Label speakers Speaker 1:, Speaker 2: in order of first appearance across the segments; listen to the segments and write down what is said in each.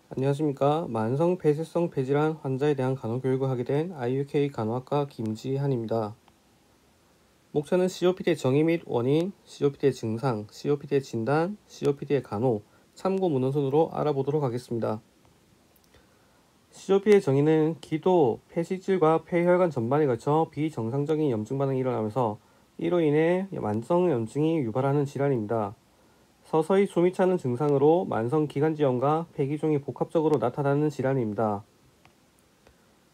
Speaker 1: 안녕하십니까. 만성 폐쇄성 폐질환 환자에 대한 간호교육을 하게 된 IUK 간호학과 김지한입니다. 목차는 COPD의 정의 및 원인, COPD의 증상, COPD의 진단, COPD의 간호, 참고 문헌 순으로 알아보도록 하겠습니다. COPD의 정의는 기도, 폐시질과 폐혈관 전반에 걸쳐 비정상적인 염증 반응이 일어나면서 이로 인해 만성 염증이 유발하는 질환입니다. 서서히 숨이 차는 증상으로 만성 기관지염과 폐기종이 복합적으로 나타나는 질환입니다.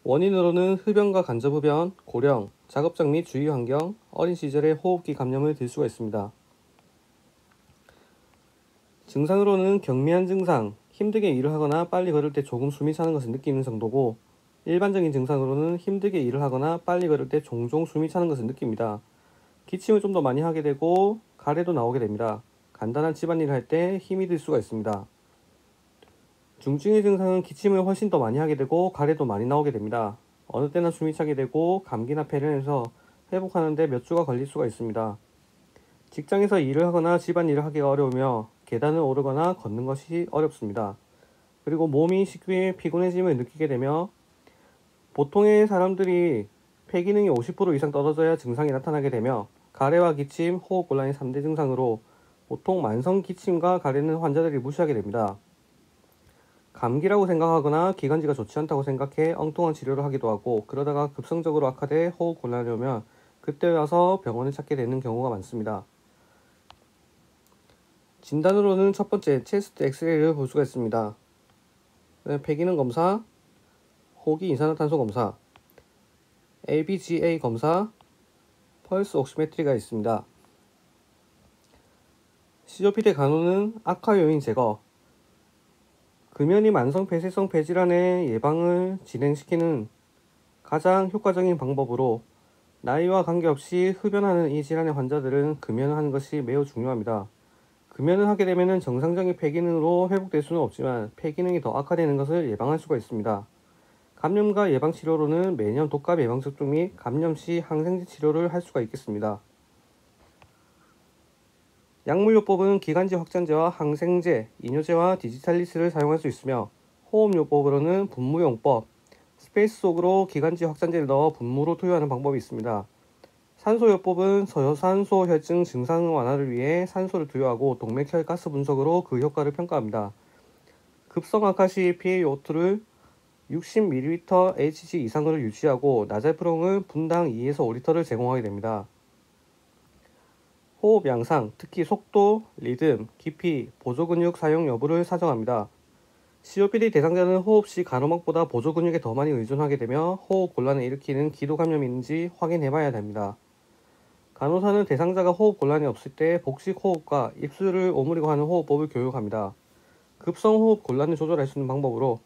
Speaker 1: 원인으로는 흡연과 간접흡연, 고령, 작업장 및 주위 환경, 어린 시절의 호흡기 감염을 들 수가 있습니다. 증상으로는 경미한 증상, 힘들게 일을 하거나 빨리 걸을 때 조금 숨이 차는 것을 느끼는 정도고, 일반적인 증상으로는 힘들게 일을 하거나 빨리 걸을 때 종종 숨이 차는 것을 느낍니다. 기침을 좀 더 많이 하게 되고 가래도 나오게 됩니다. 간단한 집안일을 할 때 힘이 들 수가 있습니다. 중증의 증상은 기침을 훨씬 더 많이 하게 되고 가래도 많이 나오게 됩니다. 어느 때나 숨이 차게 되고 감기나 폐렴에서 회복하는데 몇 주가 걸릴 수가 있습니다. 직장에서 일을 하거나 집안일을 하기가 어려우며 계단을 오르거나 걷는 것이 어렵습니다. 그리고 몸이 쉽게 피곤해짐을 느끼게 되며 보통의 사람들이 폐기능이 50% 이상 떨어져야 증상이 나타나게 되며 가래와 기침, 호흡곤란이 3대 증상으로 보통 만성 기침과 가래는 환자들이 무시하게 됩니다. 감기라고 생각하거나 기관지가 좋지 않다고 생각해 엉뚱한 치료를 하기도 하고 그러다가 급성적으로 악화돼 호흡곤란이 오면 그때 와서 병원을 찾게 되는 경우가 많습니다. 진단으로는 첫 번째 체스트 엑스레이를 볼 수가 있습니다. 폐기능 검사, 호기 이산화탄소 검사, ABGA 검사, 펄스 옥시메트리가 있습니다. COPD 간호는 악화 요인 제거, 금연이 만성 폐쇄성 폐질환의 예방을 진행시키는 가장 효과적인 방법으로 나이와 관계없이 흡연하는 이 질환의 환자들은 금연을 하는 것이 매우 중요합니다. 금연을 하게 되면 정상적인 폐기능으로 회복될 수는 없지만 폐기능이 더 악화되는 것을 예방할 수가 있습니다. 감염과 예방치료로는 매년 독감 예방접종 및 감염 시 항생제 치료를 할 수가 있겠습니다. 약물요법은 기관지 확장제와 항생제, 이뇨제와 디지탈리스를 사용할 수 있으며 호흡요법으로는 분무용법, 스페이스 속으로 기관지 확장제를 넣어 분무로 투여하는 방법이 있습니다. 산소요법은 저산소 혈증 증상 완화를 위해 산소를 투여하고 동맥혈 가스 분석으로 그 효과를 평가합니다. 급성 악화 시 PaO2를 60ml Hg 이상으로 유지하고 나잘프롱을 분당 2에서 5리터를 제공하게 됩니다. 호흡 양상, 특히 속도, 리듬, 깊이, 보조근육 사용 여부를 사정합니다. COPD 대상자는 호흡 시 간호막보다 보조근육에 더 많이 의존하게 되며 호흡 곤란을 일으키는 기도 감염이 있는지 확인해 봐야 됩니다. 간호사는 대상자가 호흡 곤란이 없을 때 복식 호흡과 입술을 오므리고 하는 호흡법을 교육합니다. 급성 호흡 곤란을 조절할 수 있는 방법으로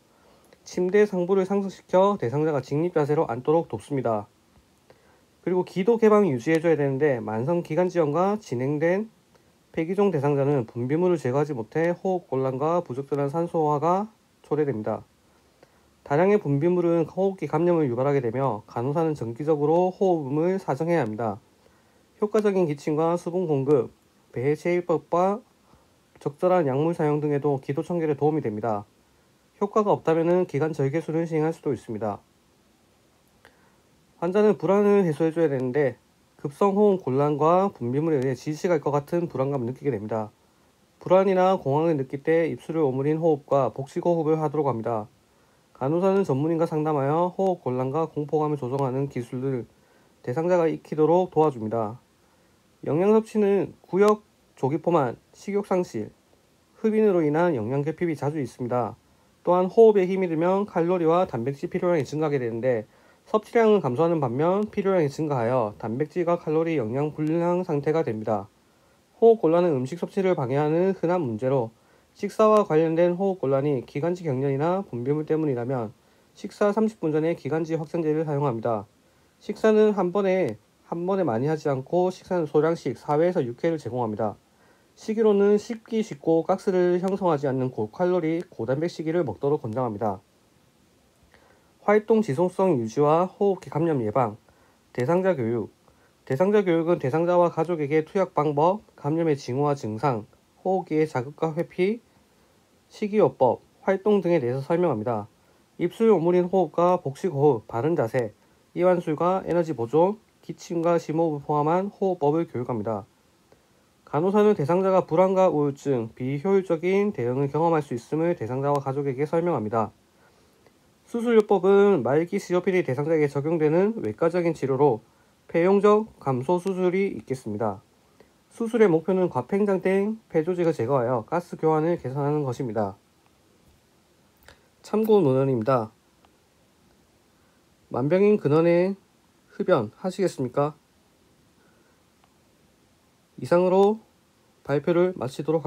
Speaker 1: 침대 상부를 상승시켜 대상자가 직립 자세로 앉도록 돕습니다. 그리고 기도 개방을 유지해줘야 되는데 만성 기관지염과 진행된 폐기종 대상자는 분비물을 제거하지 못해 호흡곤란과 부적절한 산소화가 초래됩니다. 다량의 분비물은 호흡기 감염을 유발하게 되며 간호사는 정기적으로 호흡음을 사정해야 합니다. 효과적인 기침과 수분 공급, 배해체의법과 적절한 약물 사용 등에도 기도 청결에 도움이 됩니다. 효과가 없다면 기관 절개술을 시행할 수도 있습니다. 환자는 불안을 해소해줘야 되는데 급성 호흡 곤란과 분비물에 의해 지치갈 것 같은 불안감을 느끼게 됩니다. 불안이나 공황을 느낄 때 입술을 오므린 호흡과 복식 호흡을 하도록 합니다. 간호사는 전문인과 상담하여 호흡 곤란과 공포감을 조정하는 기술을 대상자가 익히도록 도와줍니다. 영양 섭취는 구역, 조기포만, 식욕 상실, 흡인으로 인한 영양 결핍이 자주 있습니다. 또한 호흡에 힘이 들면 칼로리와 단백질 필요량이 증가하게 되는데 섭취량은 감소하는 반면 필요량이 증가하여 단백질과 칼로리 영양 불량 상태가 됩니다. 호흡 곤란은 음식 섭취를 방해하는 흔한 문제로 식사와 관련된 호흡 곤란이 기관지 경련이나 분비물 때문이라면 식사 30분 전에 기관지 확장제를 사용합니다. 식사는 한 번에 많이 하지 않고 식사는 소량씩 4회에서 6회를 제공합니다. 식이로는 쉽기 쉽고 가스를 형성하지 않는 고칼로리, 고단백 식이를 먹도록 권장합니다. 활동 지속성 유지와 호흡기 감염 예방, 대상자 교육. 대상자 교육은 대상자와 가족에게 투약 방법, 감염의 징후와 증상, 호흡기의 자극과 회피, 식이요법, 활동 등에 대해서 설명합니다. 입술 오므린 호흡과 복식 호흡, 바른 자세, 이완술과 에너지 보존, 기침과 심호흡을 포함한 호흡법을 교육합니다. 간호사는 대상자가 불안과 우울증, 비효율적인 대응을 경험할 수 있음을 대상자와 가족에게 설명합니다. 수술요법은 말기 COPD 대상자에게 적용되는 외과적인 치료로 폐용적 감소 수술이 있겠습니다. 수술의 목표는 과팽장된 폐조직을 제거하여 가스 교환을 개선하는 것입니다. 참고 논언입니다. 만병인 근원의 흡연 하시겠습니까? 이상으로 발표를 마치도록 하겠습니다.